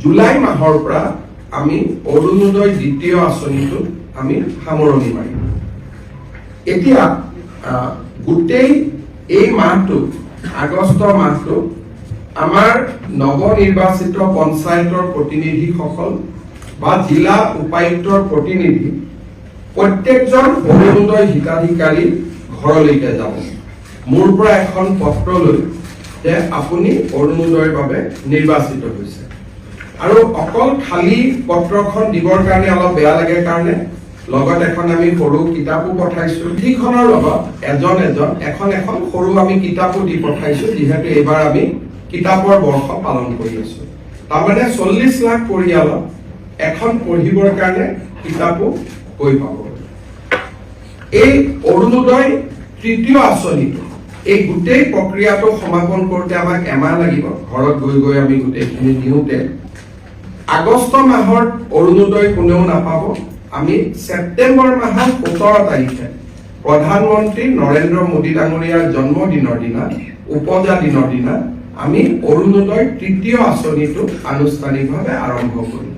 July মাহৰ পৰা আমি অৰুণোদয় দ্বিতীয় আঁচনিটো আমি সামৰণি মাৰিম। এতিয়া গোটেই এই মাহটো আগষ্ট মাহটো আমাৰ নৱনিৰ্বাচিত পঞ্চায়তৰ প্ৰতিনিধিসকল বা জিলা উপায়ুক্তৰ প্ৰতিনিধি প্ৰত্যেকজন অৰুণোদয় হিতাধিকাৰী ঘৰলৈকে যাব। মোৰ পৰা এখন পত্ৰ লৈ যে আপুনি অৰুণোদয়ৰ বাবে নিৰ্বাচিত হৈছে। আৰু অকল খালী পত্ৰখন দিবৰ কাৰণে অলপ বেয়া লাগে কাৰণে লগত এখন আমি সৰু কিতাপো পঠাইছো। যিখনৰ লগত এখন সৰু আমি কিতাপো দি পঠাইছো, যিহেতু এইবাৰ আমি কিতাপৰ বৰ্ষ পালন কৰি আছো। তাৰমানে 40 লাখ পৰিয়ালক এখন পঢ়িবৰ কাৰণে কিতাপো গৈ পাব। এই অৰুণোদয় তৃতীয় আঁচনিটো এই গোটেই প্ৰক্ৰিয়াটো সমাপন কৰোঁতে আমাক এমাহ লাগিব। ঘৰত গৈ আমি গোটেইখিনি দিওঁতে আগষ্ট মাহৰ অৰুণোদয় কোনেও নাপাব। আমি ছেপ্টেম্বৰ মাহৰ 17 তাৰিখে প্ৰধানমন্ত্ৰী নৰেন্দ্ৰ মোদী ডাঙৰীয়াৰ জন্মদিনৰ দিনা, উপজা দিনৰ দিনা আমি অৰুণোদয় তৃতীয় আঁচনিটো আনুষ্ঠানিকভাৱে আৰম্ভ কৰিম।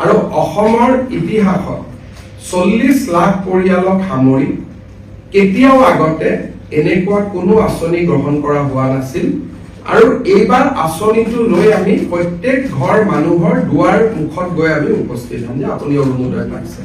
আৰু অসমৰ ইতিহাসত 40 লাখ পৰিয়ালক সামৰি কেতিয়াও আগতে এনেকুৱা কোনো আঁচনি গ্ৰহণ কৰা হোৱা নাছিল। আৰু এইবাৰ আঁচনিটো লৈ আমি প্ৰত্যেক ঘৰ মানুহৰ দুৱাৰ মুখত গৈ আমি উপস্থিত হ'ম যে আপুনি অৰুণোদয় পাইছে।